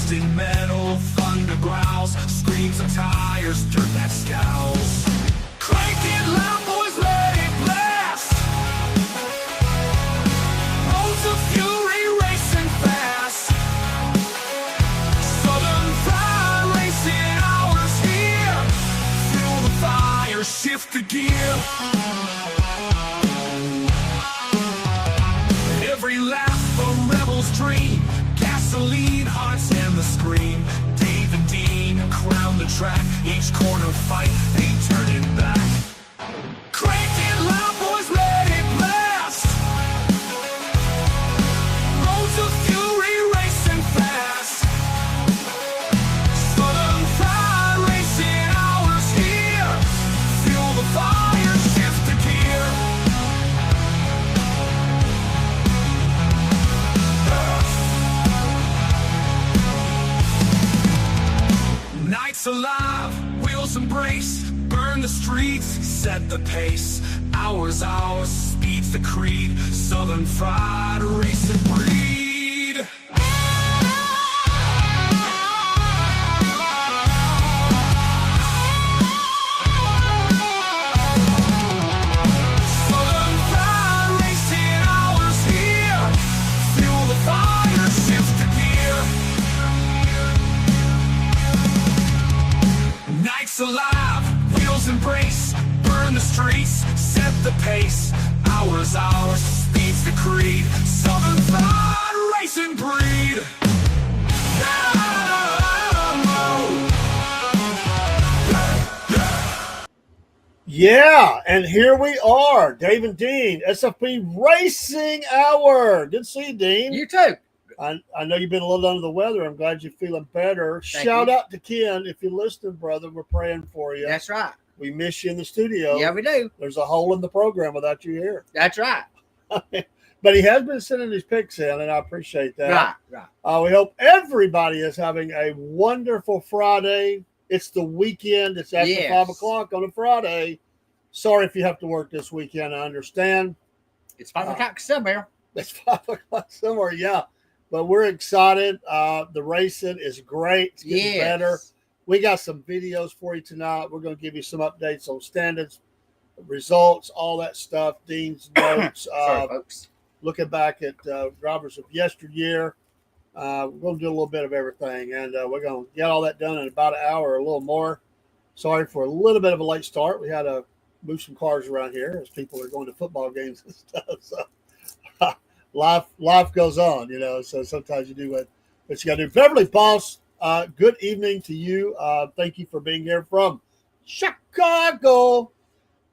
Rusted metal, thunder growls, screams of tires, dirt that scowls. Crank it loud, boys, let it blast. Roads of fury racing fast. Southern Fried Racing hours here. Fuel the fire, shift the gear. Every laugh a rebel's dream. Gasoline, hearts, and the scream. Dave and Dean crown the track. Each corner fight, ain't turning back. Crank it loud, boys, let it blast. Roads of fury racing fast. Southern Fried Racing hours here. Fuel the fire, shift the gear. Nights alive, wheels embrace, burn the streets, set the pace. Hours, speed's the creed. Southern Fried Racing breed. Southern Fried Racing hours here. Fuel the fire, shift the gear. Nights alive, wheels embrace, burn the streets, set the pace. Hours, speed's the creed. Southern Fried Racing breed. Yeah, and here we are, Dave and Dean, SFP Racing Hour. Good to see you, Dean. You too. I know you've been a little under the weather. I'm glad you're feeling better. Shout out to Ken. If you're listening, brother, we're praying for you. That's right. We miss you in the studio. Yeah, we do. There's a hole in the program without you here. That's right. But he has been sending his picks in, and I appreciate that. Right. We hope everybody is having a wonderful Friday. It's the weekend. It's after 5 o'clock on a Friday. Sorry if you have to work this weekend. I understand. It's 5 o'clock somewhere. It's 5 o'clock somewhere, yeah. But we're excited. The racing is great. It's getting better. We got some videos for you tonight. We're going to give you some updates on standards, results, all that stuff. Dean's notes. Sorry, folks. Looking back at drivers of yesteryear. We're going to do a little bit of everything. And we're going to get all that done in about an hour or a little more. Sorry for a little bit of a late start. We had to move some cars around here as people are going to football games and stuff. So life goes on, you know. So sometimes you do what you got to do. Beverly Boss, good evening to you. Thank you for being here from Chicago.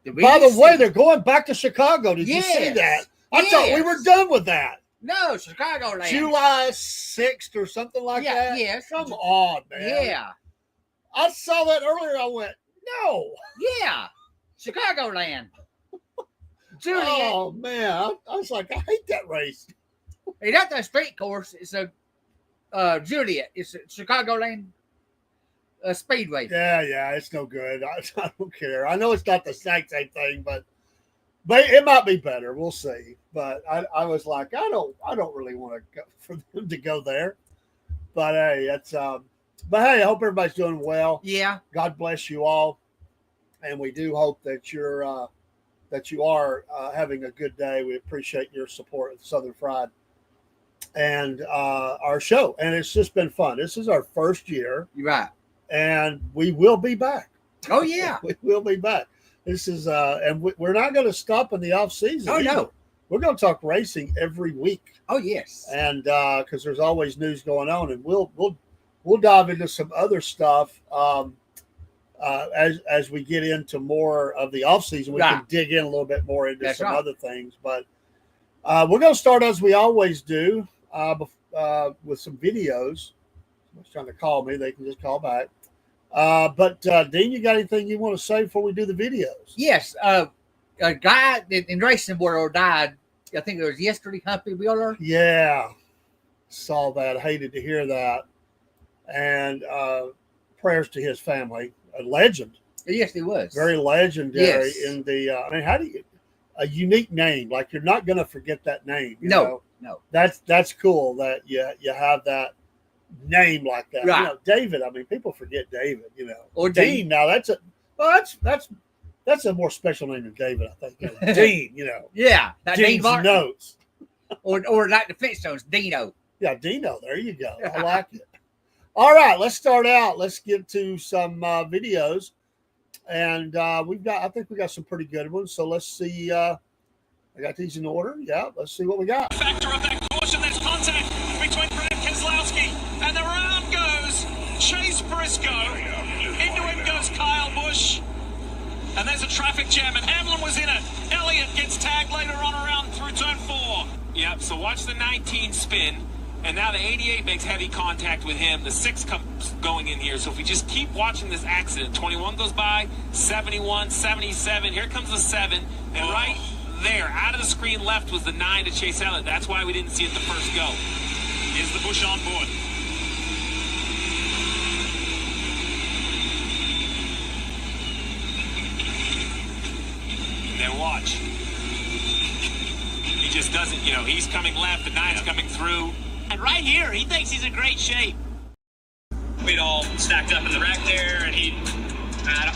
By the way, they're going back to Chicago. Did you see that? I thought we were done with that. No, Chicagoland. July 6th or something like that? Yes. Come on, man. Yeah. I saw that earlier. I went, no. Yeah. Chicagoland. Juliet. Oh, man. I was like, I hate that race. Hey, that's a straight course. It's a Juliet. It's a Chicagoland Speedway. Yeah. It's no good. I don't care. I know it's not the exact same thing, but it might be better. We'll see. But I was like, I don't really want to go for them to go there. But hey, I hope everybody's doing well. Yeah. God bless you all, and we do hope that you are having a good day. We appreciate your support of Southern Fried and our show, and it's just been fun. This is our first year, Right? And we will be back. Oh yeah, we will be back. This is and we're not going to stop in the off season. Oh no, we're going to talk racing every week. Oh yes, and because there's always news going on, and we'll dive into some other stuff as we get into more of the off season. We can dig in a little bit more into some other things, but we're going to start as we always do with some videos. Someone's trying to call me; they can just call back. But Dean, you got anything you want to say before we do the videos? Yes. A guy in racing world died. I think it was yesterday. Humpy Wheeler. Yeah, saw that. Hated to hear that. And prayers to his family. A legend. Yes, he was very legendary in the. I mean, how do you a unique name? Like you're not going to forget that name. You know? No. That's cool that you have that name like that. Right. You know, David. I mean, people forget David. You know, Or Dean. Now that's a more special name than David. I think. You know, Dean. You know. Yeah, Dean Dean's Martin. notes. Or like the Flintstones, Dino. Yeah, Dino. There you go. I like it. All right, let's start out. Let's get to some videos, and I think we got some pretty good ones. So let's see. I got these in order. Yeah, let's see what we got. Factor of that caution, there's contact between Brad Keselowski, and the round goes Chase Briscoe. Into him goes Kyle Busch, and there's a traffic jam, and Hamlin was in it. Elliott gets tagged later on around through turn 4. Yep, so watch the 19 spin. And now the 88 makes heavy contact with him. The 6 comes going in here. So if we just keep watching this accident, 21 goes by, 71, 77. Here comes the 7. And right there, out of the screen left, was the 9 to Chase Elliott. That's why we didn't see it the first go. Is the Busch on board? Then watch. He just doesn't, you know, he's coming left, the 9's coming through. And right here, he thinks he's in great shape. We'd all stacked up in the wreck there, and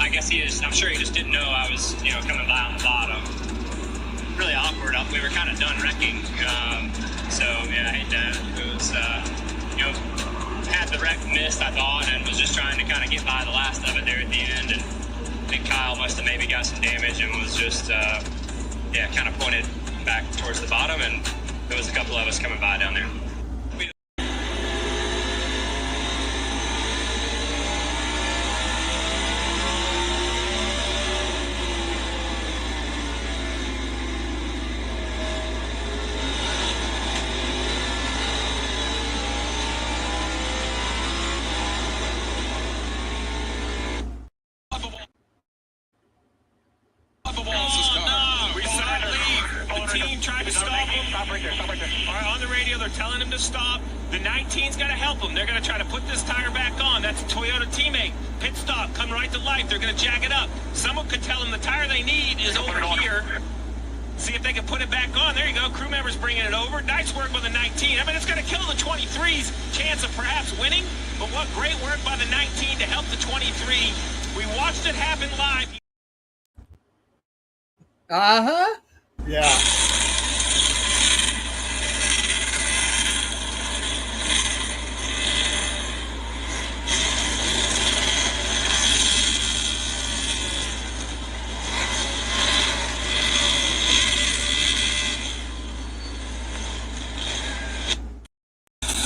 I guess I'm sure he just didn't know I was, coming by on the bottom. Really awkward. We were kind of done wrecking. It was, had the wreck missed, I thought, and was just trying to kind of get by the last of it there at the end. And I think Kyle must have maybe got some damage and was just, kind of pointed back towards the bottom, and there was a couple of us coming by down there. On the radio, they're telling him to stop. The 19's got to help him. They're going to try to put this tire back on. That's a Toyota teammate. Pit stop, come right to life. They're going to jack it up. Someone could tell him the tire they need is over here. See if they can put it back on. There you go. Crew members bringing it over. Nice work by the 19. I mean, it's going to kill the 23's chance of perhaps winning. But what great work by the 19 to help the 23. We watched it happen live. Uh-huh. Yeah.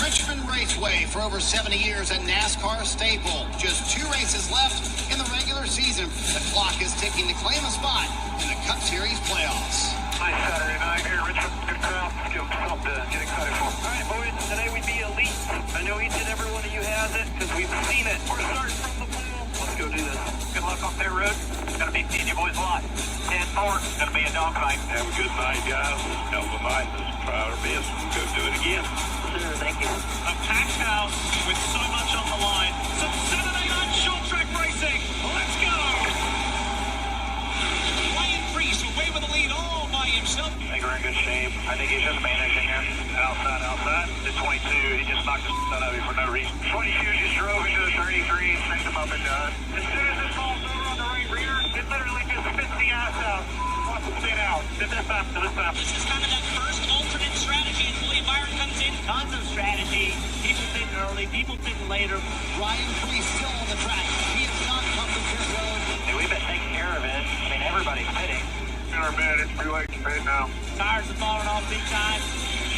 Richmond Raceway for over 70 years, a NASCAR staple. Just 2 races left in the regular season. The clock is ticking to claim a spot in the Cup Series playoffs. Nice Saturday night here, Richmond. Good crowd. Let's give them something to get excited for. All right, boys. Today we'd be elite. I know each and every one of you has it because we've seen it. We're starting from the pool. Let's go do this. Good luck on pit road. Gonna be seeing you boys a lot. 10-4. Gonna be a dog fight. Have a good night, guys. Hell of a night. Let's try our best and go do it again. Sure, thank you. A packed house with so much on the line. Some Saturday night short track racing. Let's go. Ryan Priest away with the lead all by himself. I think we're in good shape. I think he's just managing here. Outside. The 22, he just knocked the out of you for no reason. 22 just drove into the 33, sent him up and done. As soon as this ball's over on the right rear, it literally just spits the ass out. Wants to spin out. To this time. This is kind of that first alternate strategy until the environment comes in. Tons of strategy. People pitting early, people pitting later. Ryan Priest still on the track. He has not come to pit road. Hey, we've been taking care of it. I mean, everybody's pitting. In our bed, it's too late to pit now. Tires are falling off big time.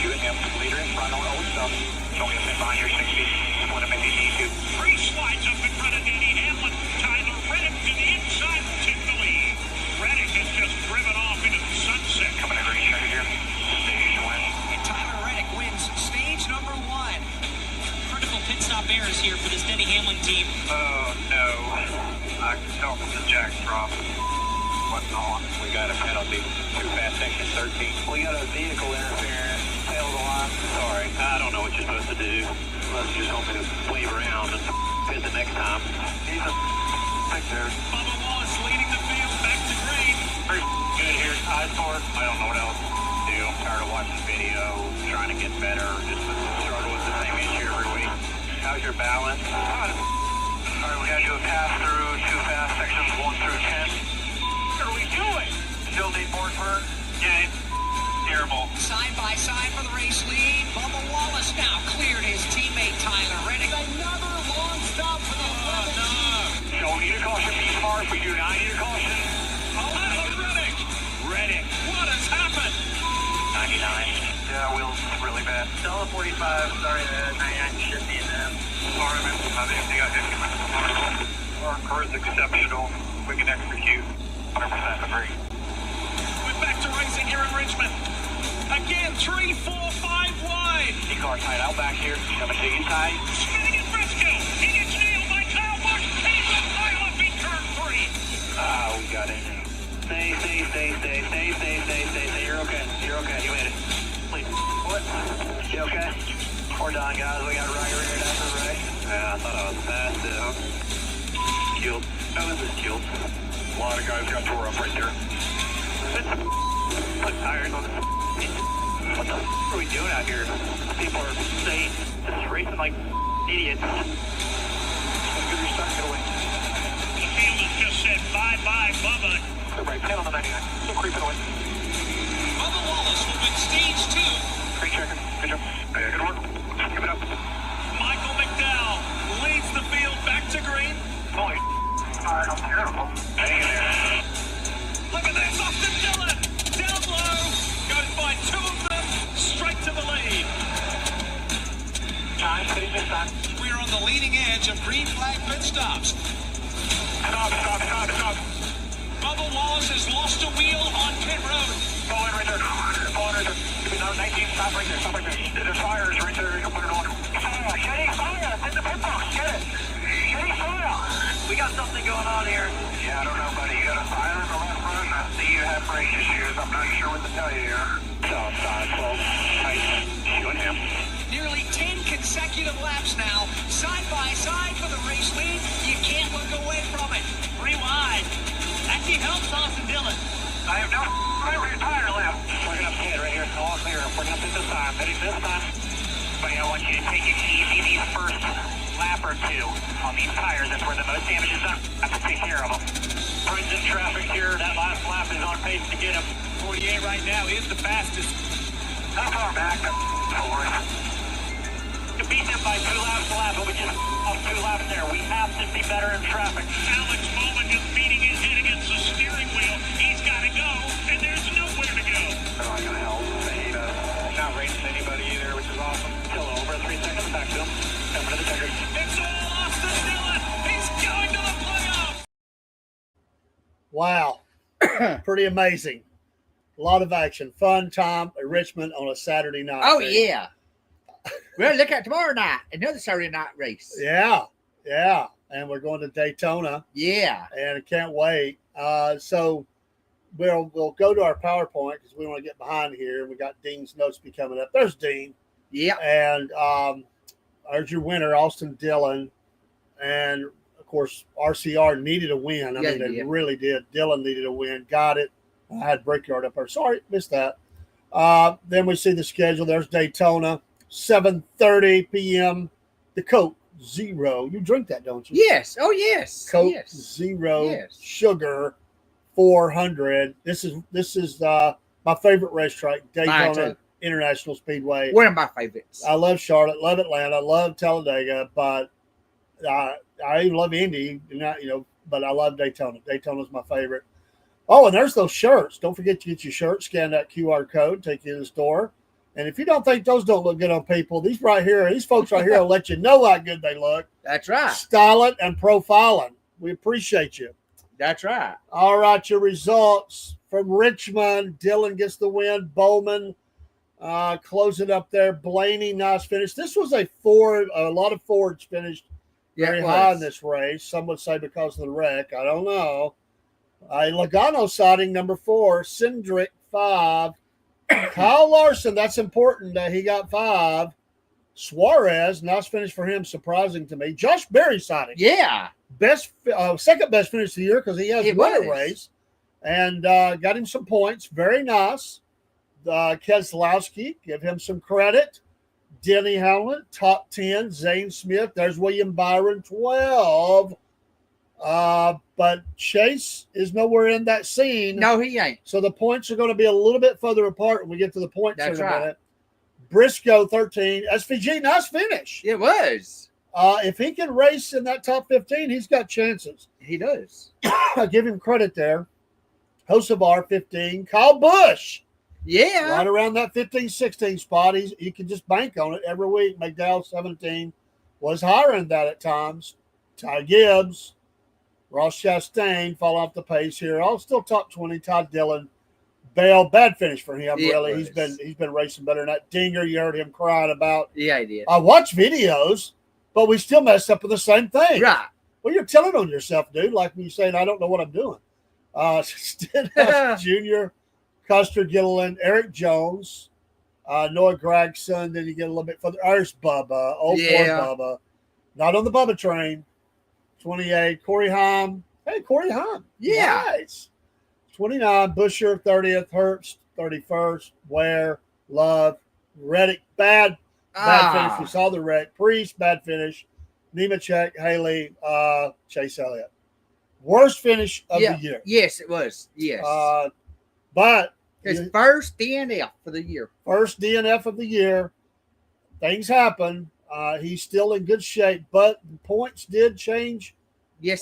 Shooting him. Leader in front on old stuff. Don't get him behind your 6 feet. Split him if you need to. Free slides up in front of Denny Hamlin. Tyler Reddick to the inside will take the lead. Reddick has just driven off into the sunset. Coming in green straight here. Stage win. And Tyler Reddick wins stage number 1. Critical pit stop errors here for this Denny Hamlin team. Oh, no. I can tell from the jack drop. What's on? We got a penalty. Too fast section 13. We got a vehicle interference. Tail the line. Sorry. I don't know what you're supposed to do. Let's just hope to wave around and pit the next time. He's a right there. Bubba Wallace leading the field back to green. Pretty good here. Eyes for it. I don't know what else to do. I'm tired of watching video, trying to get better. Just struggle with the same issue every week. I how's your balance? All right, we gotta do a pass through, 2 fast sections, 1 through 10. What are we doing? Still need board burn? Yeah, it's terrible. Side by side for the race lead. Bubba Wallace now cleared his teammate Tyler Reddick. Another long stop for the 11 team. So we need a caution, these cars. We do not need a caution. Tyler Reddick! Reddick, what has happened? 99. Yeah, wheels really bad. Still a 45. Sorry, 99 should be in them. Sorry, man. I think they got hit. Our car is exceptional. We can execute. 100% agree. We're back to racing here in Richmond. Again, 3, 4, 5 wide. The car tied out back here. 17 tight. Spinning in Frisco. He gets nailed by Kyle Busch. He's a pile up in turn 3. Ah, we got it. Stay. You're okay. You made it. Please. What? You okay? We're done, guys. We got right rear after the race. Yeah, I thought I was fast, though. Killed. Oh, this is killed. A lot of guys got tore up right there. Put tires on this. What the are we doing out here? People are saying just racing like idiots. Let's get your stuff, get away. The field has just said bye-bye, Bubba. Everybody, pin on the 99. Still creeping away. Bubba Wallace will win stage 2. Great checker. Good job. Yeah, good work. Give it up. Michael McDowell leads the field back to green. Holy I'm terrible. Hang in there. Look at this, Austin Dillon. Down low. Goes by 2 of them. Straight to the lead. Time, finish this time. We're on the leading edge of green flag pit stops. Stop. Bubba Wallace has lost a wheel on pit road. Pull in right there. Give me another 19. Stop right there. There's fires right there. You can put it on. Shutting fire. It's in the pit box. Get it. Shutting fire. We got something going on here. Yeah, I don't know, buddy. You got a fire in the left front. I see you have brake issues. I'm not sure what to tell you here. Outside, 12. Tight. You and him. Nearly 10 consecutive laps now. Side by side for the race lead. You can't look away from it. Rewind. Actually helps Austin Dillon. I have no rear tire left. Bring it up ahead right here. All clear. Bring it up this time. Heading this time. Buddy, I want you to take it easy these first lap or 2 on these tires. That's where the most damage is done. I have to take care of them. Friends in traffic here. That last lap is on pace to get him. 48 right now is the fastest. How far back? Forward. To beat them by 2 laps a lap, but we just off 2 laps there. We have to be better in traffic. Alex Bowman just beating his head against the steering wheel. He's got to go, and there's nowhere to go. They're not going to help. They hate us. Not racing anybody either, which is awesome. Still over 3 seconds back to him. Coming to the checker. It's all Austin Dillon. He's going to the playoffs. Wow. Pretty amazing. A lot of action. Fun time at Richmond on a Saturday night. Oh, yeah. Well, look at tomorrow night. Another Saturday night race. Yeah. And we're going to Daytona. Yeah. And I can't wait. So we'll go to our PowerPoint because we want to get behind here. We got Dean's notes be coming up. There's Dean. Yeah. And there's your winner, Austin Dillon. And, of course, RCR needed a win. I mean, they really did. Dillon needed a win. Got it. I had Brickyard up there. Sorry, missed that. Then we see the schedule. There's Daytona, 7:30 p.m. The Coke Zero. You drink that, don't you? Yes. Oh, yes. Coke yes. Zero Yes. Sugar 400. This is my favorite racetrack, Daytona International Speedway. One of my favorites. I love Charlotte, love Atlanta, love Talladega, but I even love Indy. But I love Daytona. Daytona's my favorite. Oh, and there's those shirts. Don't forget to get your shirt. Scan that QR code, take you to the store. And if you don't think those don't look good on people, these folks right here will let you know how good they look. That's right. Styling and profiling. We appreciate you. That's right. All right, your results from Richmond. Dillon gets the win. Bowman closing up there. Blaney, nice finish. This was a lot of Fords finished very high in this race. Some would say because of the wreck. I don't know. Logano sighting, number 4. Cindric, 5. Kyle Larson, that's important that he got 5. Suarez, nice finish for him, surprising to me. Josh Berry sighting. Yeah. Second best finish of the year because he has won a race. And got him some points. Very nice. Keselowski, give him some credit. Denny Howland, top 10. Zane Smith. There's William Byron, 12. But Chase is nowhere in that scene. No, he ain't. So the points are going to be a little bit further apart when we get to the points That's in a right. minute. Briscoe, 13. SVG, nice finish. It was. If he can race in that top 15, he's got chances. He does. I give him credit there. Hocevar, 15. Kyle Busch, Yeah. right around that 15, 16 spot. You can just bank on it every week. McDowell, 17. Was higher than that at times. Ty Gibbs, Ross Chastain fall off the pace here. All still top 20. Todd Dillon. Bell, bad finish for him, really. Was. He's been racing better than that. Dinger, you heard him crying about. Yeah, he did. I watch videos, but we still mess up with the same thing. Right. Well, you're telling on yourself, dude, like when you saying, I don't know what I'm doing. Stenhouse Jr., Custer Gilliland, Eric Jones, Noah Gregson. Then you get a little bit further. There's Bubba, old Bubba. Not on the Bubba train. 28, Corey Haim. Hey, Corey Haim. Yeah. Nice. 29, Busher, 30th, Herbst, 31st, Ware, Love, Reddick, bad finish. We saw the wreck. Priest, bad finish. Nemechek, Haley, Chase Elliott. Worst finish of the year. Yes, it was. Yes. But his first DNF for the year. First DNF of the year. Things happen. He's still in good shape, but the points did change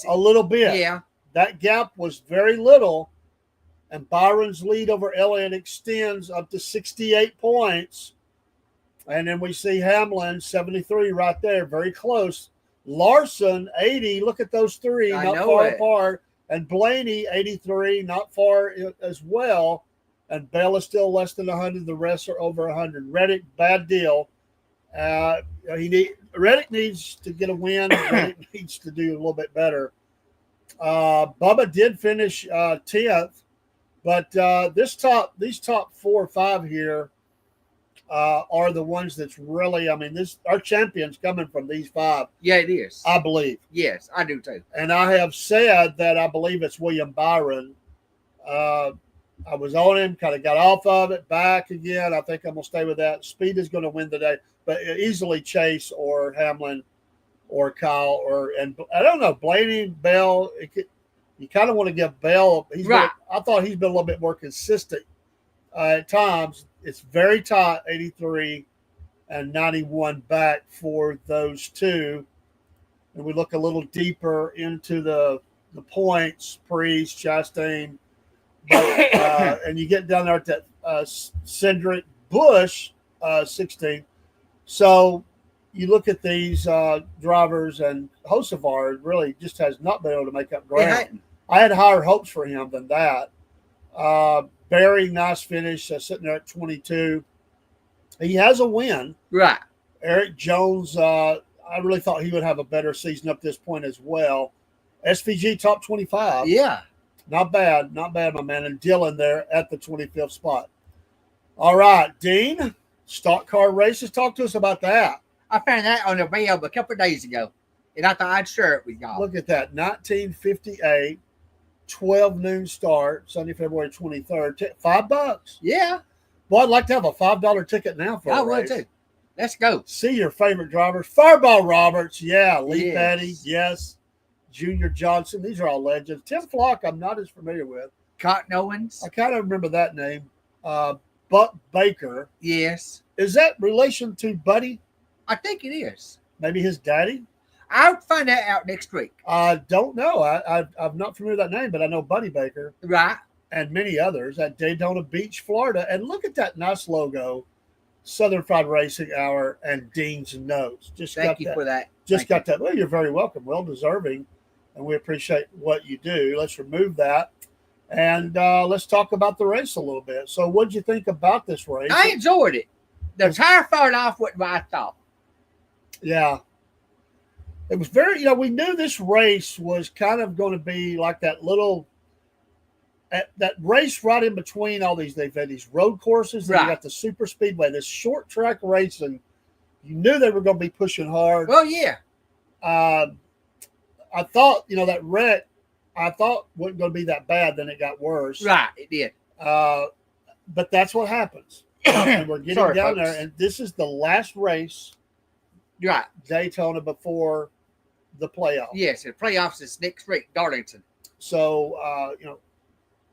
a little bit. Yeah. That gap was very little, and Byron's lead over Elliott extends up to 68 points. And then we see Hamlin, 73 right there, very close. Larson, 80. Look at those three, not far apart. And Blaney, 83, not far as well. And Bell is still less than 100. The rest are over 100. Reddick, bad deal. Reddick needs to get a win. Reddick needs to do a little bit better. Bubba did finish 10th, but these top 4 or 5 here are the ones that's really. I mean, our champion's coming from these 5. Yeah, it is. I believe. Yes, I do too. And I have said that I believe it's William Byron. I was on him, kind of got off of it, back again. I think I'm going to stay with that. Speed is going to win today, but easily Chase or Hamlin or Kyle and I don't know, Blaney, Bell. You kind of want to give Bell. I thought he's been a little bit more consistent at times. It's very tight, 83 and 91 back for those two. And we look a little deeper into the points, Priest, Chastain. But, and you get down there at that Cindric Bush, 16. So you look at these drivers, and Hocevar really just has not been able to make up ground. I had higher hopes for him than that. Barry, nice finish, sitting there at 22. He has a win. Right. Eric Jones, I really thought he would have a better season up this point as well. SVG top 25. Yeah. Not bad, my man. And Dylan there at the 25th spot. All right, Dean, stock car races. Talk to us about that. I found that on the web a couple of days ago, and I thought I'd share it with y'all. Look at that, 1958, 12 noon start, Sunday, February 23rd. $5. Yeah. Boy, I'd like to have a $5 ticket now for a race. I would too. Let's go. See your favorite drivers. Fireball Roberts, yeah. Lee Petty, yes. Junior Johnson. These are all legends. Tim Flock, I'm not as familiar with. Cotton Owens. I kind of remember that name. Buck Baker. Yes. Is that relation to Buddy? I think it is. Maybe his daddy? I'll find that out next week. I don't know. I'm not familiar with that name, but I know Buddy Baker. Right. And many others at Daytona Beach, Florida. And look at that nice logo. Southern Fried Racing Hour and Dean's Notes. Thank you for that. Just got that. Well, you're very welcome. Well deserving. And we appreciate what you do. Let's remove that. And let's talk about the race a little bit. So what did you think about this race? I enjoyed it. The tire fell off what I thought. Yeah. It was very, we knew this race was kind of going to be like that little, that race right in between all these. They've had these road courses. And you got the super speedway, this short track racing. You knew they were going to be pushing hard. Well, yeah. I thought, that wreck, I thought wasn't going to be that bad. Then it got worse. Right, it did. But that's what happens. and we're getting Sorry, down folks. there, and this is the last race, Right. Daytona, before the playoff. Yes, the playoffs is next week, Darlington. So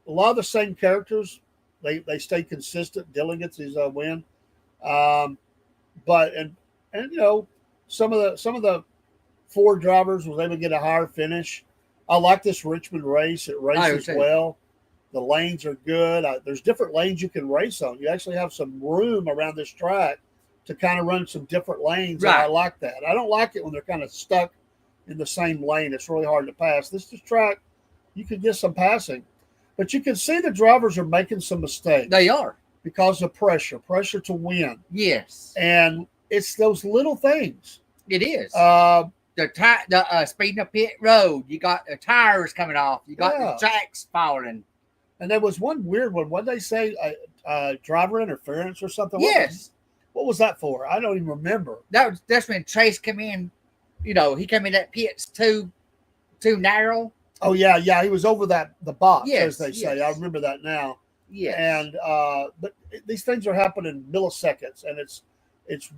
a lot of the same characters, they stay consistent. Dylan gets his win, but some of the Ford drivers was able to get a higher finish. I like this Richmond race. It races well. The lanes are good. There's different lanes you can race on. You actually have some room around this track to kind of run some different lanes. Right. And I like that. I don't like it when they're kind of stuck in the same lane. It's really hard to pass. This track, you can get some passing. But you can see the drivers are making some mistakes. They are. Because of pressure to win. Yes. And it's those little things. It is. The speeding up pit road. You got the tires coming off. You got the jacks falling. And there was one weird one. What did they say? Driver interference or something? Yes. What was that for? I don't even remember. That's when Chase came in. He came in that pit's too narrow. Oh yeah. He was over the box, yes, as they say. I remember that now. Yes. And but these things are happening in milliseconds, and it's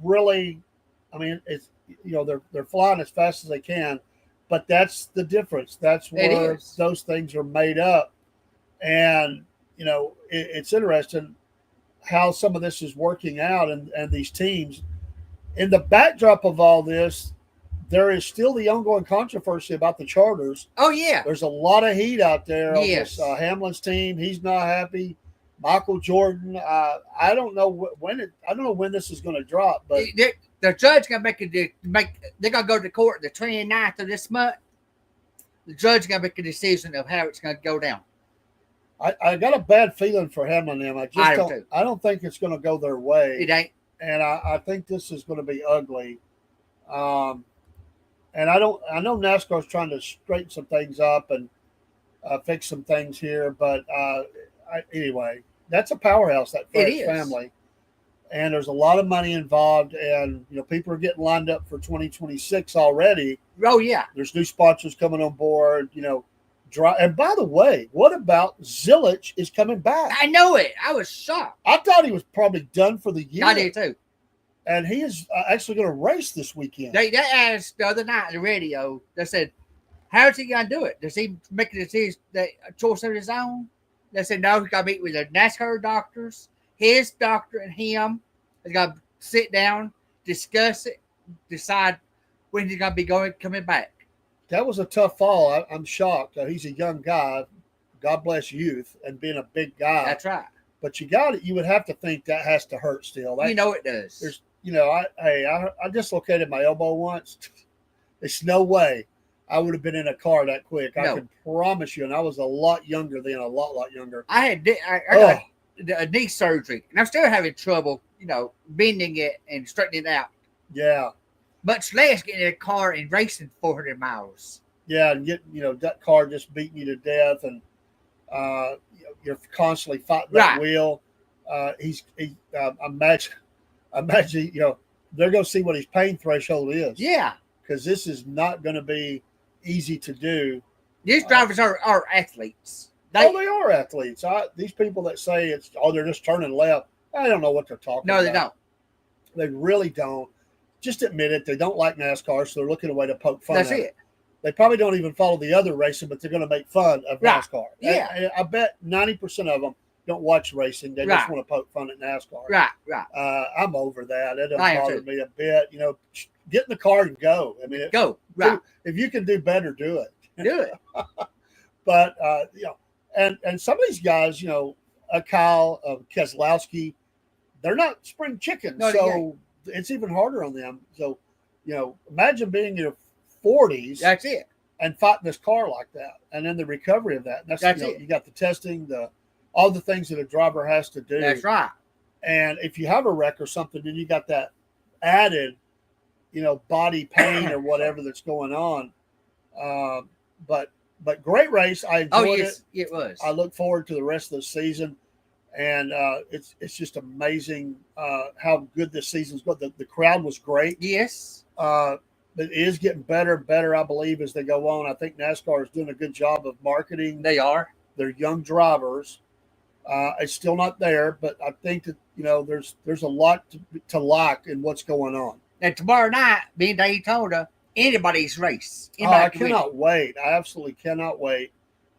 really, I mean, it's they're flying as fast as they can, but that's the difference. That's where those things are made up, and it's interesting how some of this is working out, and these teams. In the backdrop of all this, there is still the ongoing controversy about the charters. Oh yeah, there's a lot of heat out there on this Hamlin's team. He's not happy. Michael Jordan. I don't know when this is going to drop, but the judge gonna they're gonna go to court the 29th of this month. The judge gonna make a decision of how it's gonna go down. I got a bad feeling for Hamlin and them. I don't think it's going to go their way. It ain't. And I think this is going to be ugly. And I know NASCAR's trying to straighten some things up and fix some things here, but anyway, that's a powerhouse, that French family. And there's a lot of money involved, and people are getting lined up for 2026 already. Oh yeah. There's new sponsors coming on board, And by the way, what about Zilich is coming back? I know it. I was shocked. I thought he was probably done for the year. I did too. And he is actually going to race this weekend. They asked the other night on the radio, they said, how's he going to do it? Does he make a choice of his own? They said, no, he's got to meet with the NASCAR doctors, his doctor and him. He's got to sit down, discuss it, decide when he's going to be coming back. That was a tough fall. I'm shocked. He's a young guy. God bless youth and being a big guy. That's right. But you would have to think that has to hurt still. It does. There's, I dislocated my elbow once. There's no way I would have been in a car that quick. No. I can promise you. And I was a lot younger then, a lot younger. I got a knee surgery, and I'm still having trouble, bending it and straightening it out. Yeah. Much less getting in a car and racing 400 miles. Yeah, and getting, that car just beating you to death, and you're constantly fighting that wheel. Imagine, they're going to see what his pain threshold is. Yeah. Because this is not going to be easy to do. These drivers are athletes. They are athletes. These people that say they're just turning left, I don't know what they're talking about. No, they don't. They really don't. Just admit it. They don't like NASCAR, so they're looking a way to poke fun at it. They probably don't even follow the other racing, but they're going to make fun of NASCAR. Yeah. And I bet 90% of them don't watch racing. They just want to poke fun at NASCAR. Right. I'm over that. It doesn't bother me a bit. Get in the car and go. I mean, go. Right. If you can do better, do it. Do it. But, and some of these guys, Kyle Keselowski, they're not spring chickens. No, so it's even harder on them. So, imagine being in your 40s. That's it. And fighting this car like that. And then the recovery of that. That's it. You got the testing, all the things that a driver has to do. That's right. And if you have a wreck or something, then you got that added, body pain or whatever that's going on. But great race. I enjoyed it. It was. I look forward to the rest of the season. And it's just amazing how good this season's going. The crowd was great. Yes. It is getting better and better, I believe, as they go on. I think NASCAR is doing a good job of marketing. They are. They're young drivers. It's still not there, but I think that there's a lot to like in what's going on. And tomorrow night, being Daytona, anybody's race. I cannot wait. I absolutely cannot wait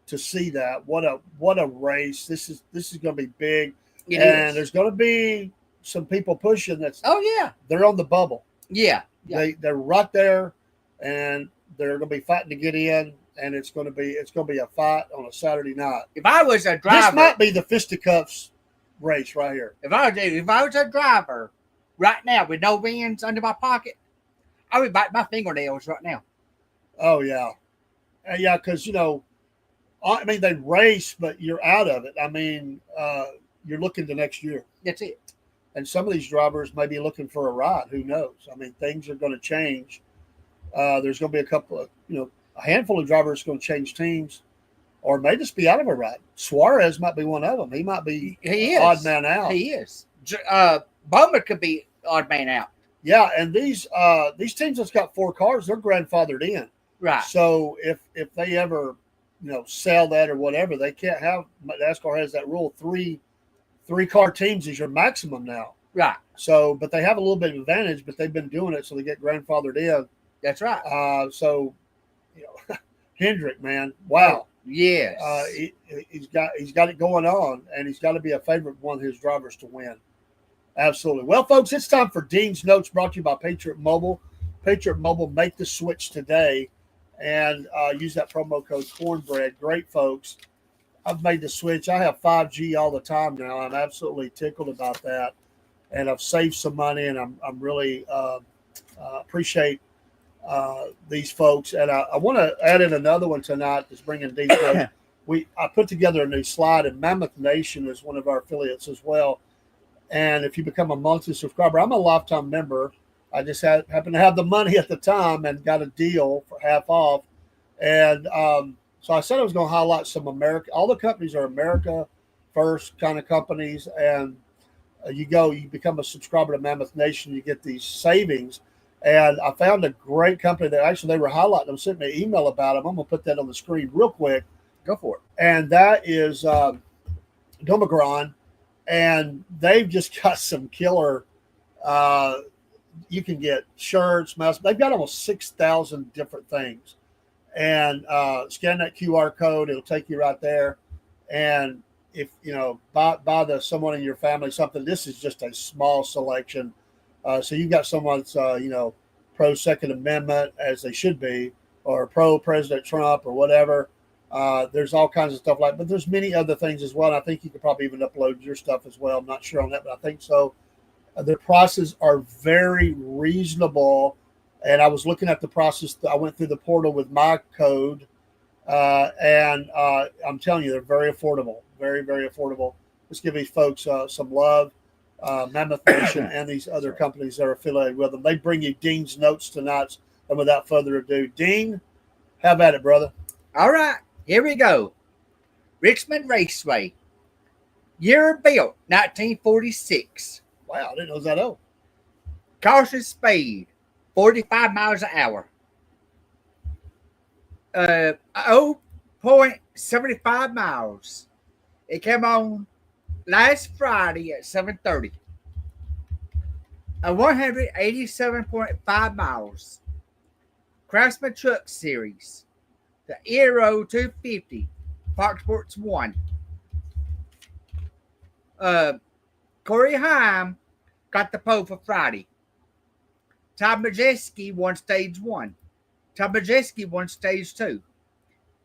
to see that. What a race! This is going to be big, there's going to be some people pushing. They're on the bubble. Yeah. They're right there, and they're going to be fighting to get in. And it's going to be a fight on a Saturday night. If I was a driver, this might be the fisticuffs race right here. If I was a driver right now with no wins under my pocket, I would bite my fingernails right now. Oh yeah, yeah, because I mean they race, but you're out of it. I mean, you're looking to next year. That's it. And some of these drivers may be looking for a ride. Who knows? I mean, things are going to change. There's going to be a handful of drivers going to change teams, or may just be out of a ride. Suarez might be one of them. He might be odd man out. He is. Bowman could be odd man out. Yeah, and these teams that's got 4 cars, they're grandfathered in. Right. So if they ever sell that or whatever, they can't have. NASCAR has that rule: three car teams is your maximum now. Right. So, but they have a little bit of advantage, but they've been doing it, so they get grandfathered in. That's right. So. Hendrick, man, wow, yes, he's got it going on, and he's got to be a favorite one of his drivers to win. Absolutely. Well, folks, it's time for Dean's Notes, brought to you by Patriot Mobile. Patriot Mobile, make the switch today, and use that promo code Cornbread. Great, folks. I've made the switch. I have 5G all the time now. I'm absolutely tickled about that, and I've saved some money, and I'm really appreciate these folks. And I want to add in another one tonight that's bringing Dean. I put together a new slide, and Mammoth Nation is one of our affiliates as well. And if you become a monthly subscriber, I'm a lifetime member. I just happened to have the money at the time and got a deal for half off. And so I said I was going to highlight some all the companies are America first kind of companies. And you become a subscriber to Mammoth Nation, you get these savings. And I found a great company that actually they were highlighting them, sent me an email about them. I'm going to put that on the screen real quick. Go for it. And that is Domagron. And they've just got some killer, you can get shirts, masks. They've got almost 6,000 different things. And scan that QR code. It'll take you right there. And if, buy someone in your family something, this is just a small selection. So you've got someone that's, pro Second Amendment, as they should be, or pro President Trump or whatever. There's all kinds of stuff but there's many other things as well. And I think you could probably even upload your stuff as well. I'm not sure on that, but I think so. The prices are very reasonable. And I was looking at the prices. I went through the portal with my code, and I'm telling you, they're very affordable, very, very affordable. Let's give these folks some love. Mammoth Nation and these other companies that are affiliated with them. They bring you Dean's Notes tonight. And without further ado, Dean, how about it, brother? All right, here we go. Richmond Raceway. Year built, 1946. Wow, I didn't know it was that old. Caution speed, 45 miles an hour. 0.75 miles. It came on last Friday at 7:30. 187.5 miles. Craftsman Truck Series. The Aero 250. Fox Sports 1. Corey Haim got the pole for Friday. Todd Majeski won stage 1. Todd Majeski won stage 2.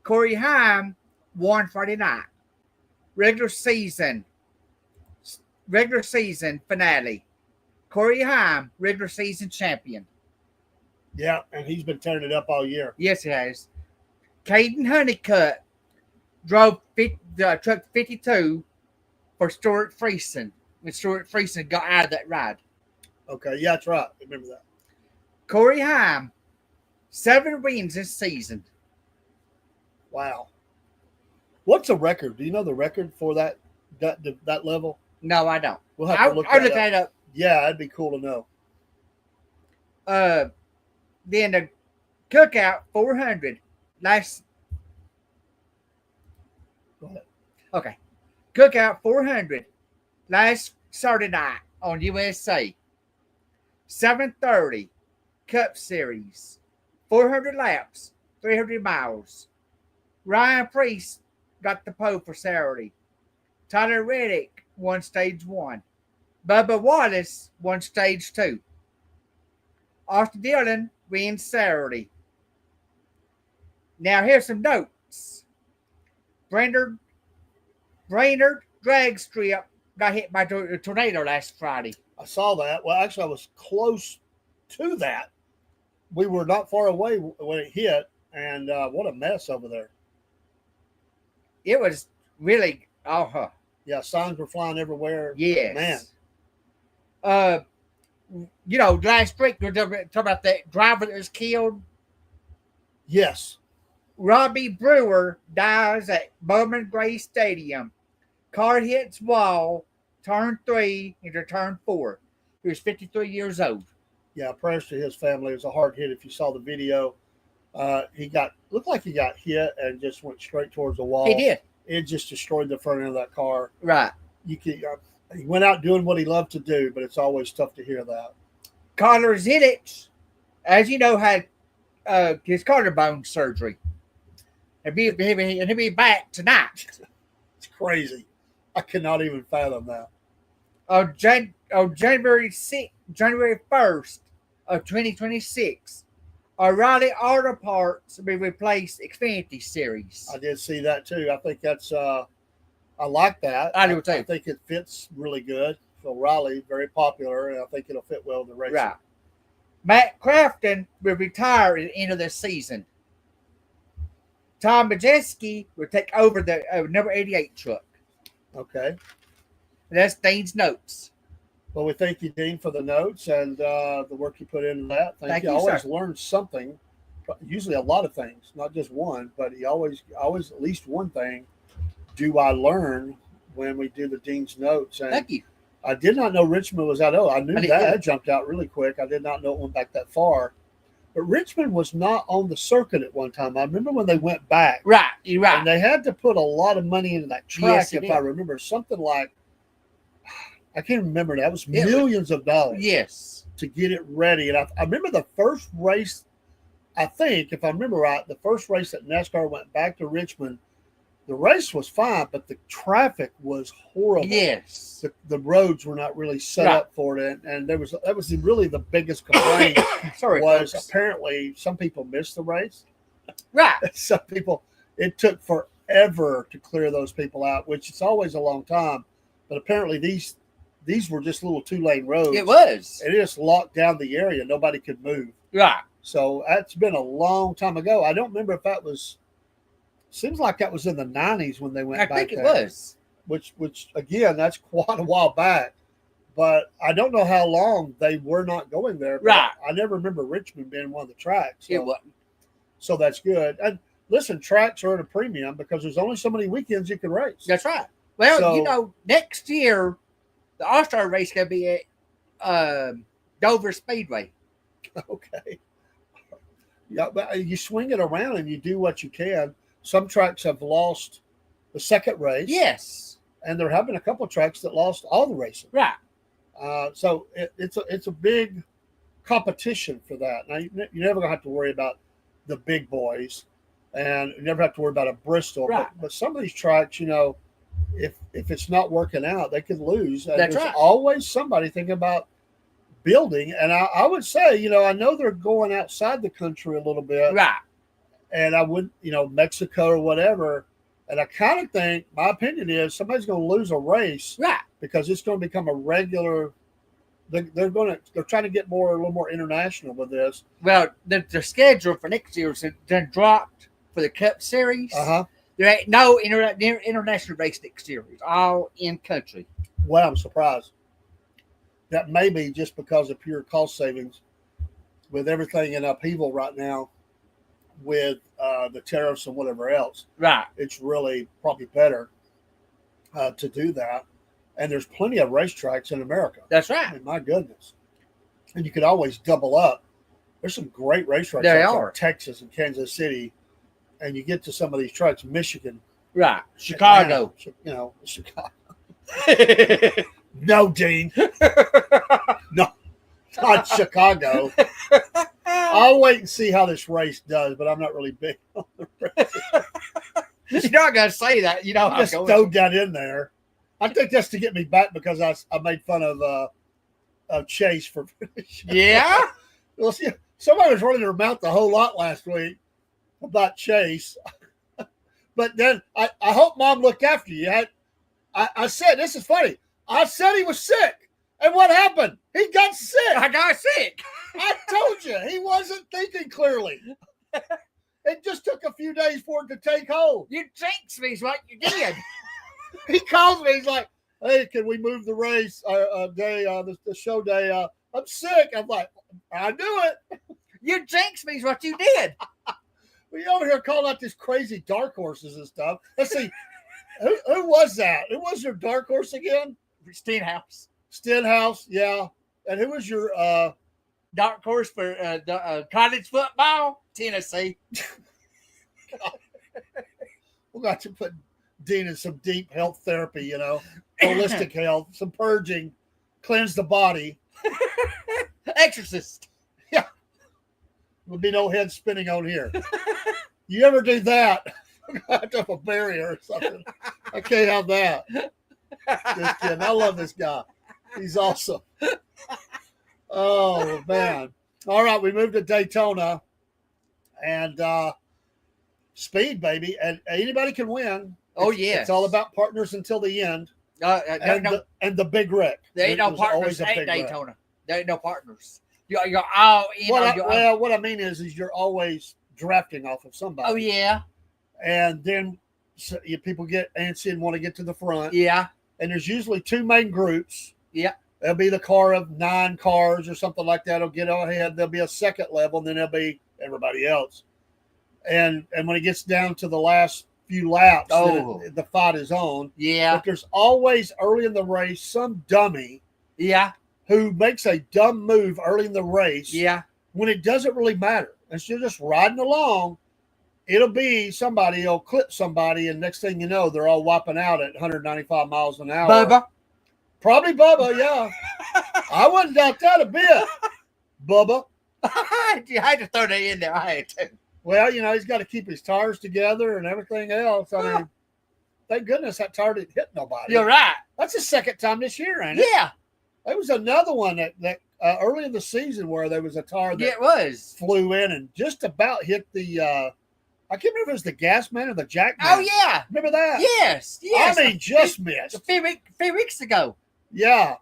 Corey Haim won Friday night. Regular season finale. Corey Haim, regular season champion. Yeah, and he's been tearing it up all year. Yes, he has. Caden Honeycutt drove truck 52 for Stuart Friesen when Stuart Friesen got out of that ride. Okay, yeah, that's right. I remember that. Corey Haim, 7 wins this season. Wow. What's the record? Do you know the record for that level? No, I don't. We'll have to look I'll look that up. Yeah, that'd be cool to know. Then the Cookout 400 last. Go ahead. Okay. Cookout 400 last Saturday night on USA. 7:30 Cup Series. 400 laps, 300 miles. Ryan Priest got the pole for Saturday. Tyler Reddick won stage 1. Bubba Wallace won stage 2. Austin Dillon wins Saturday. Now here's some notes. Brainerd drag strip got hit by a tornado last Friday. I saw that. Well, actually, I was close to that. We were not far away when it hit, and what a mess over there. It was really, Yeah, signs were flying everywhere. yes. Man. Last week we were talking about that driver that was killed. Yes. Robbie Brewer dies at Bowman Gray Stadium. Car hits wall, turn 3 into turn 4. He was 53 years old. Yeah, prayers to his family. It was a hard hit. If you saw the video, looked like he got hit and just went straight towards the wall. He did. It just destroyed the front end of that car. Right. He went out doing what he loved to do, but it's always tough to hear that. Connor Zinnich, as you know, had his collarbone surgery. And he'll be back tonight. It's crazy. I cannot even fathom that. On January 1st of 2026, O'Reilly Auto Parts will be replaced Xfinity Series. I did see that too. I think that's I like that. I do too. I think it fits really good. So O'Reilly, very popular, and I think it'll fit well in the race. Right. Matt Crafton will retire at the end of this season. Tom Majeski will take over the number 88 truck. Okay. And that's Dean's notes. Well, we thank you, Dean, for the notes and the work you put into that. Thank you. I always learn something, usually a lot of things, not just one, but always at least one thing do I learn when we do the Dean's notes. And thank you. I did not know Richmond was out. Oh, I knew that jumped out really quick. I did not know it went back that far. But Richmond was not on the circuit at one time. I remember when they went back. Right, you're right. And they had to put a lot of money into that track, if I remember. Something like, I can't remember that. It was millions of dollars. Yes. To get it ready. And I remember the first race, I think, if I remember right, the first race that NASCAR went back to Richmond, the race was fine, but the traffic was horrible. Yes. The roads were not really set up for it. And that was really the biggest complaint. Apparently some people missed the race. Right. Some people, it took forever to clear those people out, which is always a long time. But apparently these were just little 2-lane roads. It was. And it just locked down the area. Nobody could move. Right. So that's been a long time ago. I don't remember if that was, seems like that was in the 90s when they went back there. I think it was. Which again, that's quite a while back. But I don't know how long they were not going there. Right. I never remember Richmond being one of the tracks. So, it wasn't. So that's good. And listen, tracks are at a premium because there's only so many weekends you can race. That's right. Well, next year, the All-Star race is going to be at Dover Speedway. Okay. Yeah, but you swing it around and you do what you can. Some tracks have lost the second race. Yes. And there have been a couple of tracks that lost all the racing. Right. So it's a big competition for that. Now, you're never going to have to worry about the big boys, and you never have to worry about a Bristol. Right. But some of these tracks, if it's not working out, they could lose. And That's there's right. always somebody thinking about building. And I would say, I know they're going outside the country a little bit. Right. And I would, Mexico or whatever. And I kind of think, my opinion is somebody's going to lose a race. Right. Because it's going to become a regular. They're trying to get a little more international with this. Well, the schedule for next year is done dropped for the Cup Series. There ain't no international race next year. It's all in country. Well, I'm surprised. That may be just because of pure cost savings with everything in upheaval right now with the tariffs and whatever else. Right. It's really probably better to do that. And there's plenty of racetracks in America. That's right. I mean, my goodness. And you could always double up. There's some great racetracks there out are. Texas and Kansas City. And you get to some of these tracks, Michigan. Right. Chicago. Chicago. No, Dean. No, not Chicago. I'll wait and see how this race does, but I'm not really big on the race. You're not going to say that. You know, I just throw that in there. I think that's to get me back because I made fun of Chase for finishing. Yeah? Well, see, somebody was running their mouth a whole lot last week about Chase. But then I hope Mom looked after you. I said, this is funny. I said he was sick. And what happened? He got sick. I got sick. I told you. He wasn't thinking clearly. It just took a few days for it to take hold. You jinxed me is what you did. He calls me. He's like, hey, can we move the race day, the show day? I'm sick. I'm like, I knew it. You jinxed me is what you did. We over here calling out these crazy dark horses and stuff. Let's see. Who was that? Who was your dark horse again? Stenhouse. Stenhouse, yeah. And who was your dark horse for college football? Tennessee. We'll got to put Dean in some deep health therapy, holistic health, some purging, cleanse the body. Exorcist. Yeah. There'll be no head spinning on here. You ever do that? I have to have a barrier or something. I can't have that. Just kidding. I love this guy. He's awesome. Oh, man. All right, we moved to Daytona. And speed, baby. And anybody can win. Oh, yeah. It's all about partners until the end. And the big wreck. There ain't no partners at Daytona. There ain't no partners. You're all in. What I mean is you're always drafting off of somebody. Oh, yeah. And then people get antsy and want to get to the front. Yeah. And there's usually two main groups. Yeah. There'll be the car of 9 cars or something like that. Will get ahead. There'll be a second level, and then there'll be everybody else. And when it gets down to the last few laps, the fight is on. Yeah. But there's always early in the race some dummy. Yeah. Who makes a dumb move early in the race. Yeah. When it doesn't really matter. And you're just riding along. It'll be somebody will clip somebody, and next thing you know, they're all wiping out at 195 miles an hour. Bubba. Probably Bubba, yeah. I wouldn't doubt that a bit. Bubba. I had to throw that in there. I had to. Well, he's got to keep his tires together and everything else. I mean, thank goodness that tire didn't hit nobody. You're right. That's the second time this year, ain't it? Yeah. There was another one that early in the season where there was a tire that flew in and just about hit the I can't remember if it was the gas man or the jack man. Oh, yeah. Remember that? Yes. I mean, just missed. A few weeks ago. Yeah.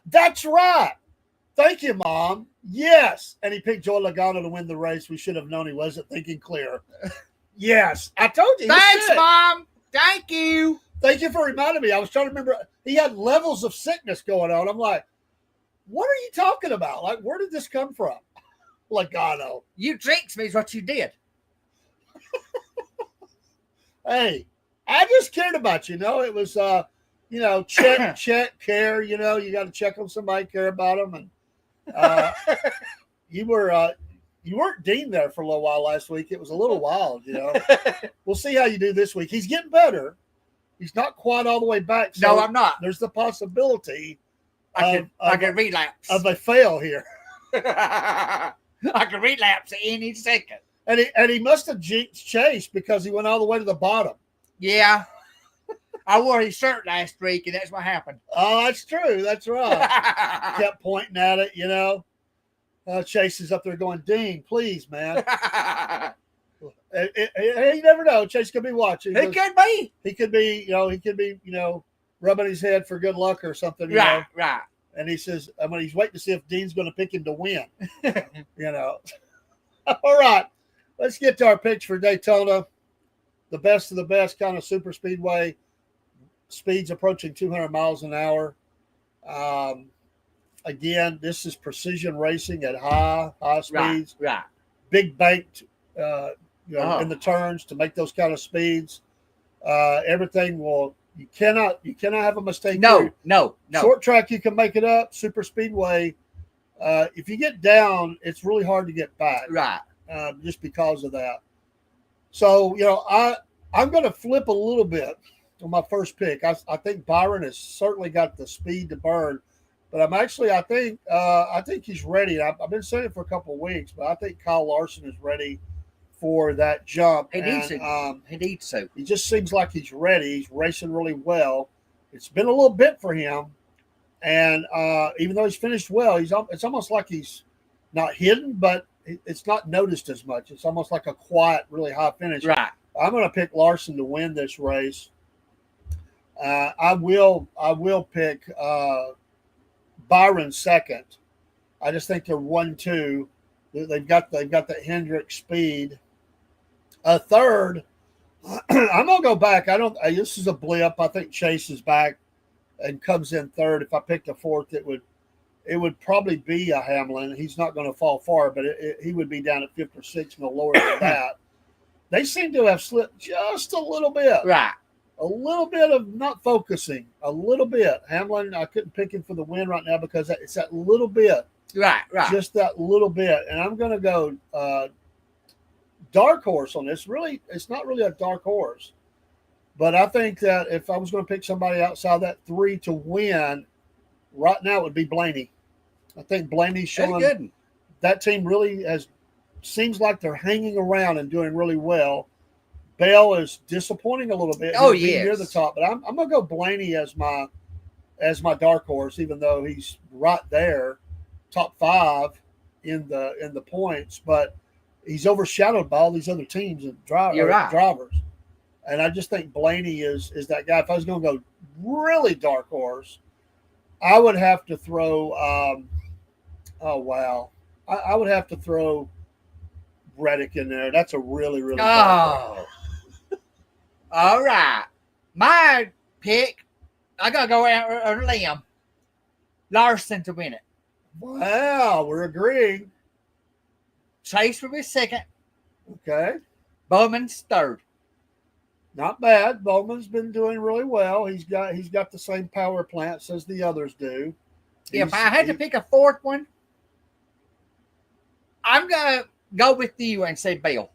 That's right. Thank you, Mom. Yes. And he picked Joey Logano to win the race. We should have known he wasn't thinking clear. Yes. I told you. Thanks, Mom. Thank you. Thank you for reminding me. I was trying to remember. He had levels of sickness going on. I'm like, what are you talking about? Like, where did this come from? Logano. You jinxed me is what you did. Hey, I just cared about you. It was, check, care. You got to check on somebody, care about them, and you weren't Dean there for a little while last week. It was a little wild. We'll see how you do this week. He's getting better. He's not quite all the way back. So no, I'm not. There's the possibility I can relapse of a fail here. I can relapse at any second. And he must have jinxed Chase because he went all the way to the bottom. Yeah. I wore his shirt last week, and that's what happened. Oh, that's true. That's right. Kept pointing at it, Chase is up there going, Dean, please, man. You never know. Chase could be watching. He could be. He could be, rubbing his head for good luck or something. Right. And he says, he's waiting to see if Dean's going to pick him to win. All right. Let's get to our picks for Daytona. The best of the best kind of super speedway. Speeds approaching 200 miles an hour. Again, this is precision racing at high speeds. Right. Big banked, in the turns to make those kind of speeds. Everything you cannot have a mistake. No. Short track, you can make it up. Super speedway, if you get down, it's really hard to get back. Right. Just because of that. So, I'm going to flip a little bit on my first pick. I think Byron has certainly got the speed to burn, but I think he's ready. I've been saying it for a couple of weeks, but I think Kyle Larson is ready for that jump. He needs to. He needs to. He just seems like he's ready. He's racing really well. It's been a little bit for him, and even though he's finished well, it's almost like he's not hidden, but it's not noticed as much. It's almost like a quiet, really high finish. Right. I'm going to pick Larson to win this race. I will pick Byron second. I just think they're 1-2. They've got that Hendrick speed. Third, I'm gonna go back. This is a blip. I think Chase is back and comes in third. If I picked a fourth, it would probably be a Hamlin. He's not going to fall far, but he would be down at fifth or sixth, no lower than that. They seem to have slipped just a little bit. Right. A little bit of not focusing. A little bit. Hamlin, I couldn't pick him for the win right now because it's that little bit. Right. Just that little bit. And I'm going to go dark horse on this. Really, it's not really a dark horse. But I think that if I was going to pick somebody outside that 3 to win, right now it would be Blaney. I think Blaney's showing that team really seems like they're hanging around and doing really well. Bell is disappointing a little bit. Oh, yes. Near the top, but I'm going to go Blaney as my dark horse, even though he's right there, top 5 in the points, but he's overshadowed by all these other teams and drivers. And I just think Blaney is that guy. If I was going to go really dark horse, I would have to throw. I would have to throw Reddick in there. That's a really dark horse. All right. My pick, I got to go out on a limb. Larson to win it. Wow, we're agreeing. Chase will be second. Okay. Bowman's third. Not bad. Bowman's been doing really well. He's got the same power plants as the others do. If I had to pick a fourth one, I'm going to go with you and say Bell.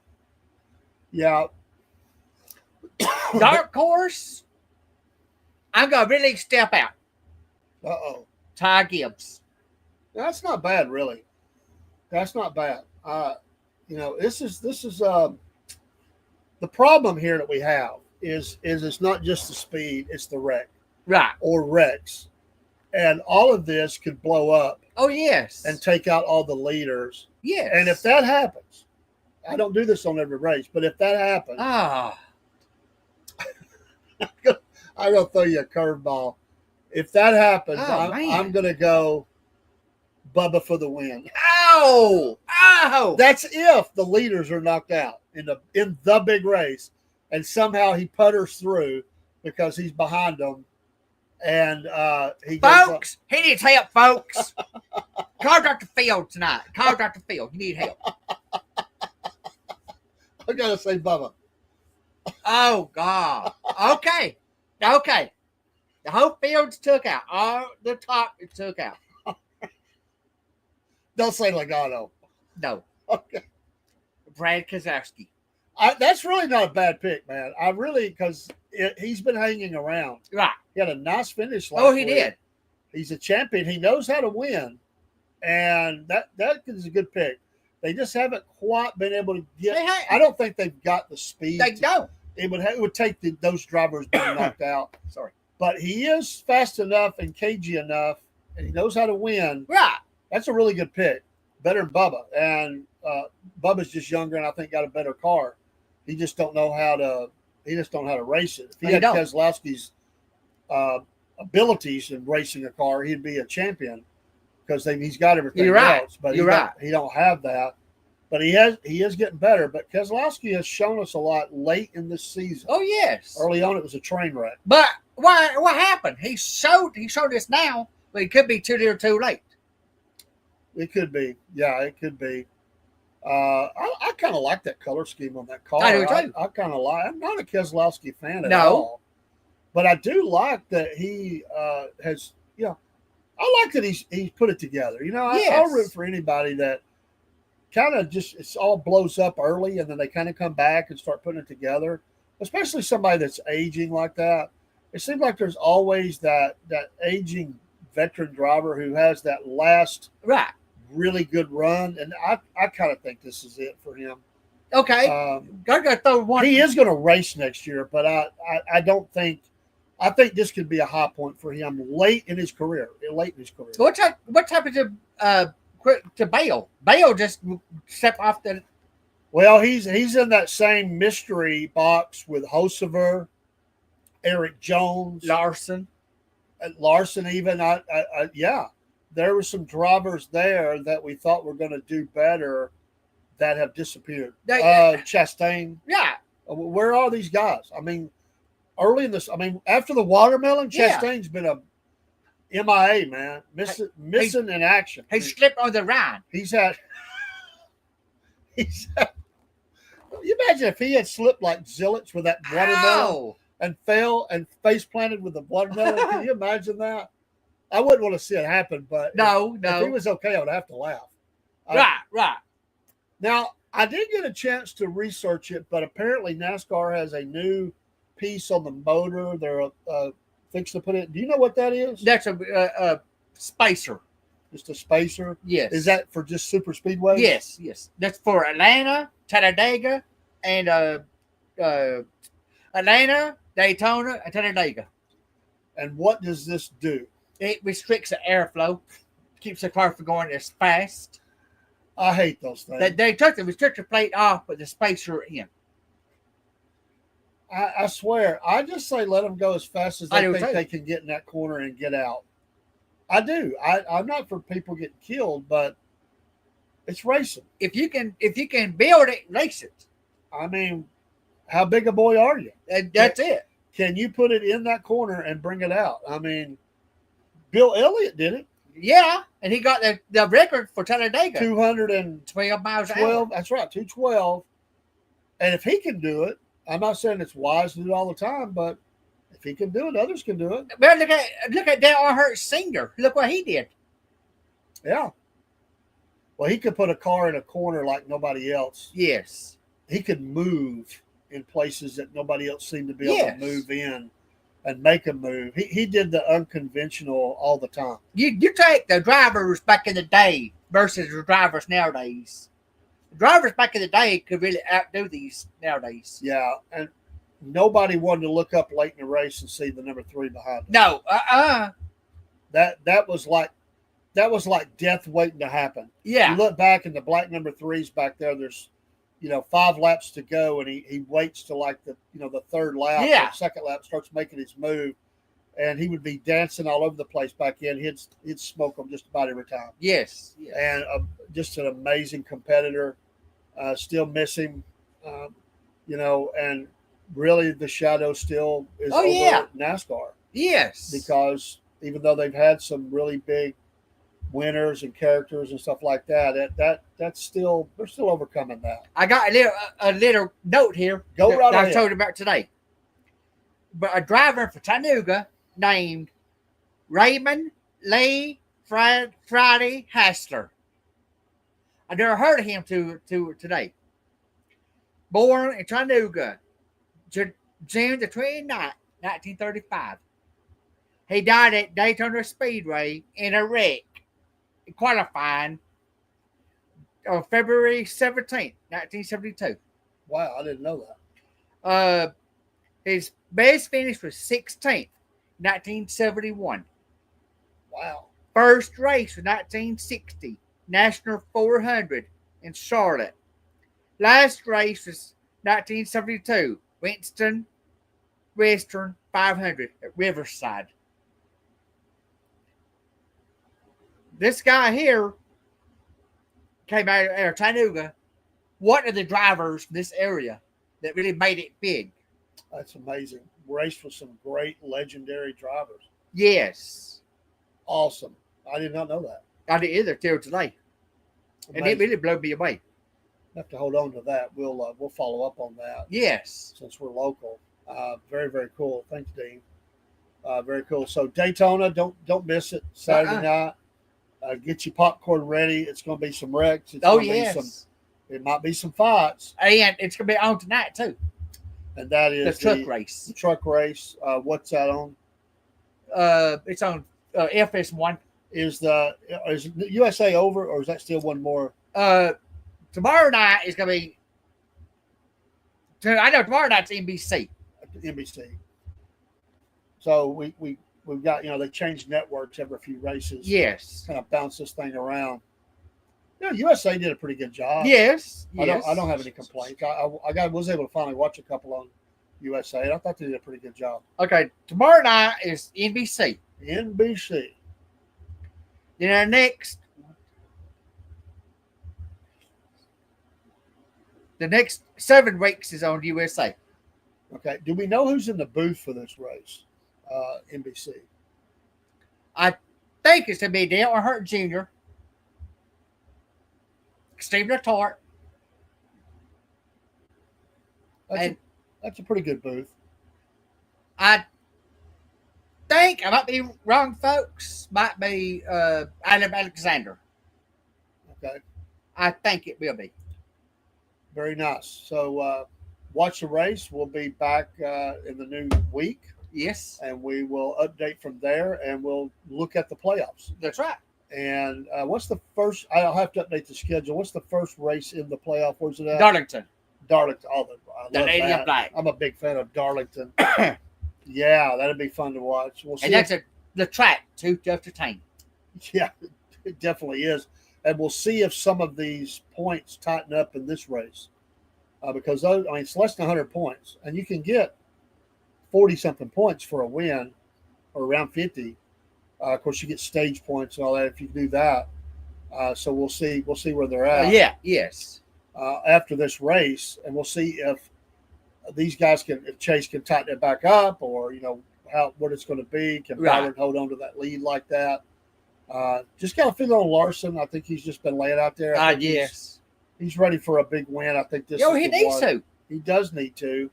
Yeah. Dark horse, I'm going to really step out. Uh-oh. Ty Gibbs. That's not bad, really. That's not bad. This is the problem here that we have is it's not just the speed, it's the wreck. Right. Or wrecks. And all of this could blow up. Oh, yes. And take out all the leaders. Yes. And if that happens, I don't do this on every race, but if that happens, I'm going to throw you a curveball. If that happens, I'm going to go Bubba for the win. Oh! That's if the leaders are knocked out in the big race, and somehow he putters through because he's behind them. And he needs help, folks. Call Dr. Field tonight. Call Dr. Field. You need help. I gotta say Bubba. Oh God. Okay. The whole field's took out. All the top is took out. Don't say Logano. No. Okay. Brad Keselowski. That's really not a bad pick, man. Because he's been hanging around. Right. He had a nice finish last week. Did. He's a champion. He knows how to win. And that is a good pick. They just haven't quite been able to get. I don't think they've got the speed. They don't. It would take those drivers being knocked out. Sorry. But he is fast enough and cagey enough, and he knows how to win. Right. That's a really good pick. Better than Bubba. And Bubba's just younger and I think got a better car. He just don't know how to race it. If he had Keselowski's abilities in racing a car, he'd be a champion because he's got everything else. But he don't have that. But he is getting better. But Keselowski has shown us a lot late in this season. Oh yes. Early on, it was a train wreck. But what happened? He showed us now, but it could be too little, too late. It could be. Yeah, it could be. I kind of like that color scheme on that car. I do too. I kind of like. I'm not a Keselowski fan at all, but I do like that he has. I like that he's put it together. I'll root for anybody that kind of just it all blows up early and then they kind of come back and start putting it together. especially somebody that's aging like that. It seems like there's always that aging veteran driver who has that last Right. really good run, and I kind of think this is it for him. Okay. I got to throw one. He is going to race next year, but I don't think. I think this could be a high point for him late in his career. What happened to Bale? Bale just stepped off the. Well, he's in that same mystery box with Hosever, Eric Jones, Larson, even. Yeah, there were some drivers there that we thought were going to do better that have disappeared. Chastain. Yeah. Where are these guys? I mean, early in this, after the watermelon, Chastain's been a MIA, man. Missing in action. He slipped on the ride. He's had. You imagine if he had slipped like Zillich with that watermelon and fell and face planted with the watermelon. Can you imagine that? I wouldn't want to see it happen, but if he was okay, I would have to laugh. Right. Now, I did get a chance to research it, but apparently NASCAR has a new piece on the motor. They're fixing to put it. Do you know what that is? That's a spacer. Just a spacer? Yes. Is that for just super speedway? Yes. That's for Atlanta, Talladega, and Atlanta, Daytona, and Talladega. And what does this do? It restricts the airflow, keeps the car from going as fast. I hate those things. They took the restrictor plate off, but the spacer in. I swear, I just say let them go as fast as they think they can get in that corner and get out. I do. I'm not for people getting killed, but it's racing. If you can build it, race it. I mean, how big a boy are you? That's it. Can you put it in that corner and bring it out? I mean, Bill Elliott did it. Yeah, and he got the record for Talladega. 212 miles an hour. That's right, 212. And if he can do it, I'm not saying it's wise to do it all the time, but if he can do it, others can do it. Well, look at Dale Earnhardt Sr. Look what he did. Yeah. Well, he could put a car in a corner like nobody else. Yes. He could move in places that nobody else seemed to be able to move in and make a move. He did the unconventional all the time. You take the drivers back in the day versus the drivers nowadays. The drivers back in the day could really outdo these nowadays. Yeah, and nobody wanted to look up late in the race and see the number 3 behind them. No, That was like death waiting to happen. Yeah. You look back and the black number 3's back there. There's 5 laps to go, and he waits till like the third lap, yeah, or second lap, starts making his move, and he would be dancing all over the place back in. He'd smoke them just about every time. Yes. And just an amazing competitor. Still miss him, and really the shadow still is over NASCAR. Yes, because even though they've had some really big winners and characters and stuff like that's still, they're still overcoming that. I got a little note here. Go right ahead. I told you about today. But a driver for Chattanooga named Raymond Lee Friday Hassler. I never heard of him to today. Born in Chattanooga, June the 29th, 1935. He died at Daytona Speedway in a wreck, qualifying on February 17th, 1972. Wow, I didn't know that. His best finish was 16th, 1971. Wow. First race was 1960, National 400 in Charlotte. Last race was 1972, Winston Western 500 at Riverside. This guy here came out of Chattanooga. One of the drivers from this area that really made it big. That's amazing. Raced with some great legendary drivers. Yes. Awesome. I did not know that. I didn't either till today. Amazing. And it really blew me away. Have to hold on to that. We'll follow up on that. Yes. Since we're local. Very, very cool. Thanks, Dean. Very cool. So Daytona, don't miss it. Saturday night. Get your popcorn ready. It's going to be some wrecks. It might be some fights. And it's going to be on tonight, too. And that is the truck race. The truck race. What's that on? It's on FS1. Is USA over, or is that still one more? Tomorrow night is going to be. I know tomorrow night's NBC. NBC. So we've got, they change networks every few races. Yes. Kind of bounce this thing around. USA did a pretty good job. Yes. I don't have any complaints. I was able to finally watch a couple on USA, and I thought they did a pretty good job. Okay, tomorrow night is NBC. NBC. Then our the next 7 weeks is on USA. Okay. Do we know who's in the booth for this race? NBC. I think it's going to be Dale Earnhardt Jr., Stephen Tart. That's a pretty good booth. I think, I might be wrong, folks, might be Adam Alexander. Okay. I think it will be. Very nice. So watch the race. We'll be back in the new week. Yes. And we will update from there, and we'll look at the playoffs. That's right. And what's the first? I'll have to update the schedule. What's the first race in the playoff? Where's it at? Darlington. Darlington. Oh, I love Lady that. of Black. I'm a big fan of Darlington. Yeah, that'd be fun to watch. We'll see. And that's the track too tough to tame. Yeah, it definitely is. And we'll see if some of these points tighten up in this race. Because those, it's less than 100 points, and you can get 40-something points for a win, or around 50. Of course, you get stage points and all that if you do that. So we'll see where they're at. Yes. After this race, and we'll see if these guys if Chase can tighten it back up, or what it's going to be. Can Byron hold on to that lead like that? Just kind of feel on Larson. I think he's just been laying out there. Yes. He's ready for a big win. I think this. He needs to. He does need to.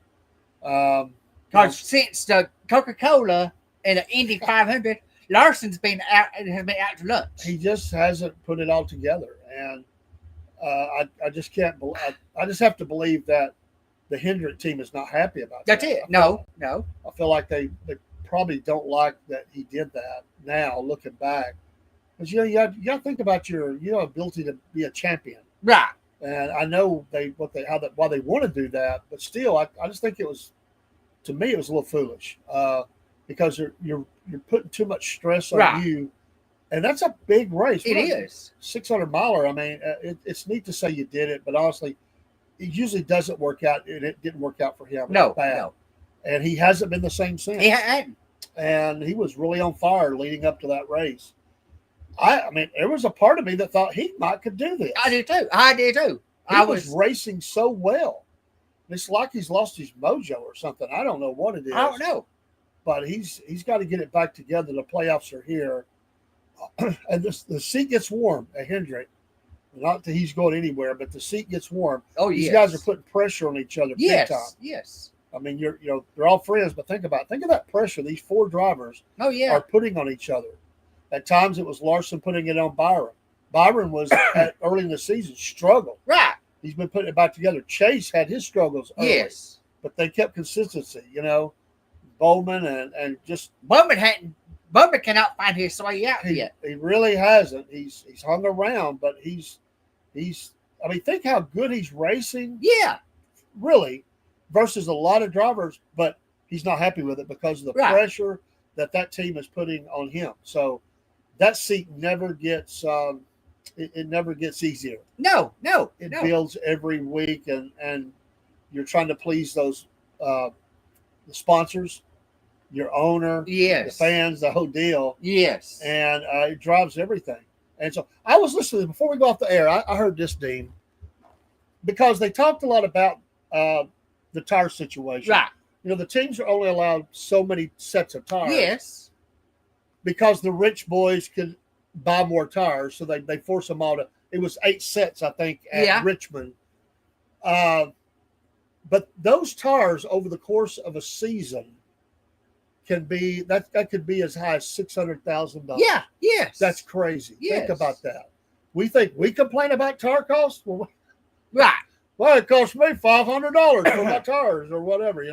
Because since the Coca-Cola and the Indy 500, Larson's has been out to lunch. He just hasn't put it all together, and I just can't. I just have to believe that the Hendrick team is not happy about that. That's it. No. I feel like they probably don't like that he did that. Now looking back, because you got to think about your ability to be a champion, right? And I know why they want to do that, but still, I just think it was, to me, it was a little foolish because you're putting too much stress on you, and that's a big race. It is 600 miler. It's neat to say you did it, but honestly, it usually doesn't work out, and it didn't work out for him. No. And he hasn't been the same since. He hadn't. And he was really on fire leading up to that race. There was a part of me that thought he could do this. I did too. He was racing so well. It's like he's lost his mojo or something. I don't know what it is. I don't know. But he's got to get it back together. The playoffs are here. And the seat gets warm at Hendrick. Not that he's going anywhere, but the seat gets warm. Oh, yes. These guys are putting pressure on each other big time. Yes. They're all friends, but think of that pressure these 4 drivers are putting on each other. At times it was Larson putting it on Byron. Byron was early in the season struggled. Right. He's been putting it back together. Chase had his struggles early. Yes. But they kept consistency, Bowman and just Bowman cannot find his way out yet. He really hasn't. He's hung around, but he's think how good he's racing. Yeah. Really, versus a lot of drivers, but he's not happy with it because of the pressure that team is putting on him. So that seat never gets it never gets easier. No. It builds every week, and you're trying to please those the sponsors, your owner, the fans, the whole deal. Yes. And it drives everything. And so I was listening before we go off the air. I heard this, Dean, because they talked a lot about the tire situation. Right. The teams are only allowed so many sets of tires. Yes. Because the rich boys could buy more tires, so they force them all to. It was 8 sets, I think, at Richmond. But those tires over the course of a season can be that could be as high as $600,000. Yeah. Yes. That's crazy. Yes. Think about that. We think we complain about tire costs. Well, Well, it cost me $500 for my tires or whatever,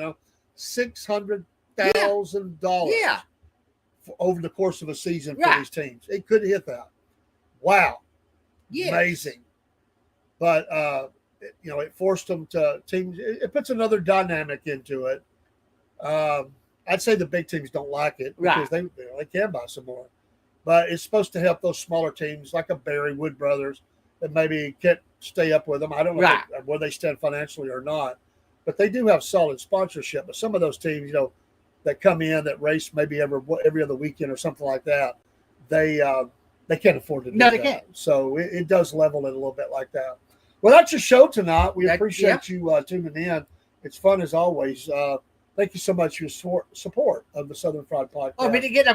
$600,000 Yeah. over the course of a season for these teams. It could hit that. Wow. Yes. Amazing. But, it forced them to teams. It puts another dynamic into it. I'd say the big teams don't like it because they can buy some more. But it's supposed to help those smaller teams like a Barry Wood Brothers that maybe can't stay up with them. I don't know where they stand financially or not. But they do have solid sponsorship. But some of those teams, that come in that race maybe every other weekend or something like that, they can't afford to do that. No, they can't. So it does level it a little bit like that. Well, that's your show tonight. We appreciate you tuning in. It's fun as always. Thank you so much for your support of the Southern Fried Podcast. Oh, we didn't get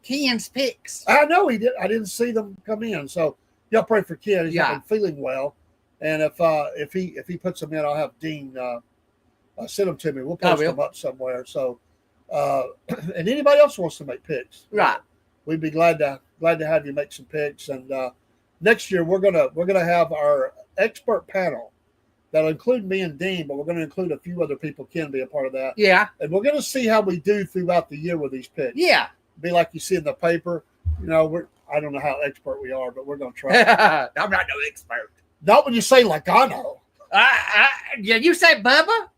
Ken's picks. I know he did. I didn't see them come in. So y'all pray for Ken. He's not been feeling well. And if he puts them in, I'll have Dean send them to me. We'll post them up somewhere. So and anybody else wants to make picks, we'd be glad to have you make some picks. And next year we're gonna have our expert panel that'll include me and Dean, but we're going to include a few other people can be a part of that. Yeah. And we're going to see how we do throughout the year with these picks. Yeah. Be like you see in the paper. I don't know how expert we are, but we're going to try. I'm not no expert. Not when you say Logano. Yeah, you say Bubba?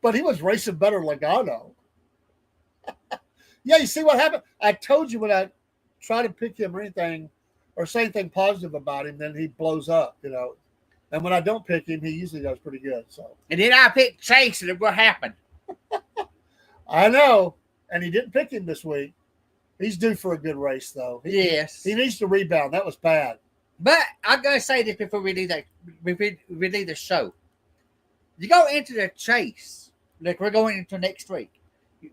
But he was racing better than Logano. Yeah, you see what happened? I told you when I try to pick him or anything, or say anything positive about him, then he blows up, And when I don't pick him, he usually does pretty good. So. And then I picked Chase, and what happened? I know. And he didn't pick him this week. He's due for a good race, though. He needs to rebound. That was bad. But I'm going to say this before we leave the show. You go into the chase, like we're going into next week.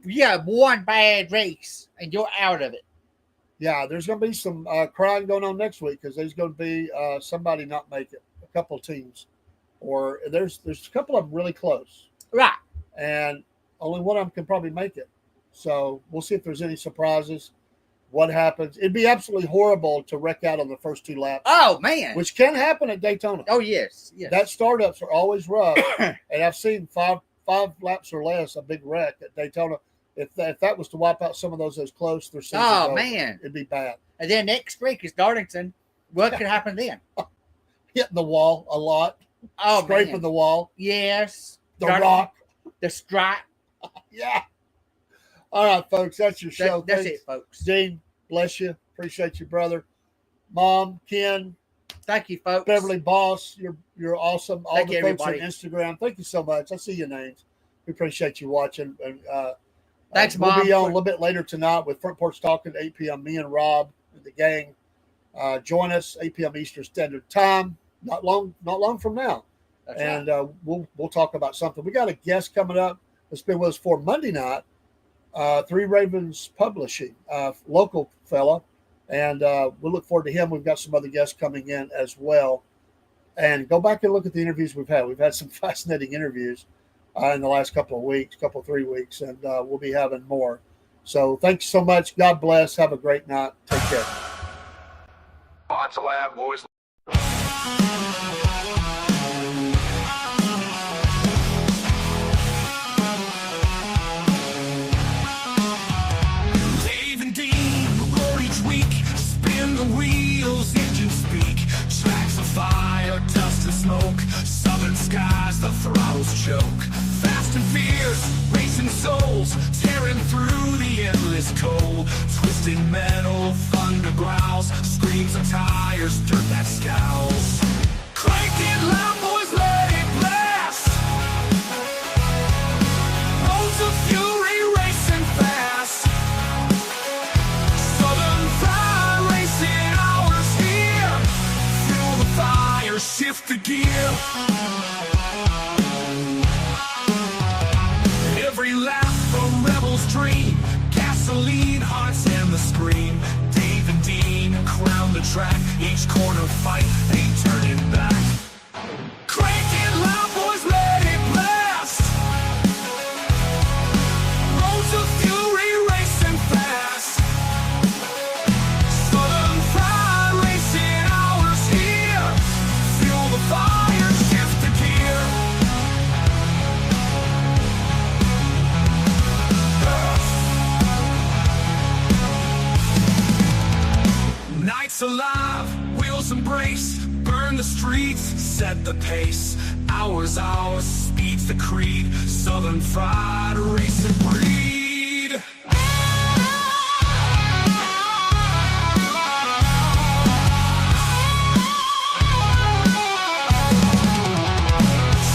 You have one bad race, and you're out of it. Yeah, there's going to be some crying going on next week because there's going to be somebody not make it, a couple of teams. Or there's a couple of them really close. Right. And only one of them can probably make it. So we'll see if there's any surprises, what happens. It'd be absolutely horrible to wreck out on the first two laps. Oh, man. Which can happen at Daytona. Oh, yes. That startups are always rough. And I've seen five laps or less, a big wreck at Daytona. If that was to wipe out some of those as close, their season man, it'd be bad. And then next week is Darlington. What could happen then? Hitting the wall a lot. Oh, scraping the wall. Yes. The rock. The stripe. Yeah. All right, folks. That's your show. That's it, folks. Dean, bless you. Appreciate you, brother. Mom, Ken. Thank you, folks. Beverly, boss. You're awesome. All the folks everybody on Instagram. Thank you so much. I see your names. We appreciate you watching. And thanks, Mom. We'll be on a little bit later tonight with Front Porch Talking at 8 p.m. Me and Rob and the gang. Join us 8 p.m. Eastern Standard Time. Not long from now. That's and we'll talk about something. We got a guest coming up that's been with us for Monday night. Three Ravens Publishing, local fella, and we'll look forward to him. We've got some other guests coming in as well. And go back and look at the interviews we've had. We've had some fascinating interviews in the last 3 weeks, and we'll be having more. So thanks so much. God bless. Have a great night. Take care. Lots of lab boys. Dave and Dean roll each week, spin the wheels, engines speak, tracks of fire, dust and smoke, southern skies, the throttles choke. Fast and fierce, racing souls, tearing through the endless cold. Twisted metal, thunder growls, screams of tires, dirt that scowls. Crank it loud, boys, let it blast. Roads of fury racing fast. Southern Fried Racing hours here. Fuel the fire, shift the gear. Every lap a rebel's dream. Gasoline, hearts and the scream. Dave and Dean crown the track. Each corner fight, ain't turning back. set the pace. Ours, speed's the creed. Southern fried racing breed.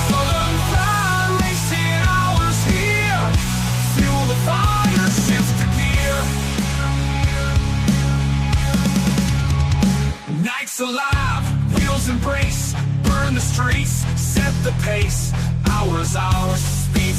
Southern fried racing, ours here. Fuel the fire, shift the gear. Nights alive, wheels embrace. Burn the streets, set the pace. Ours, speed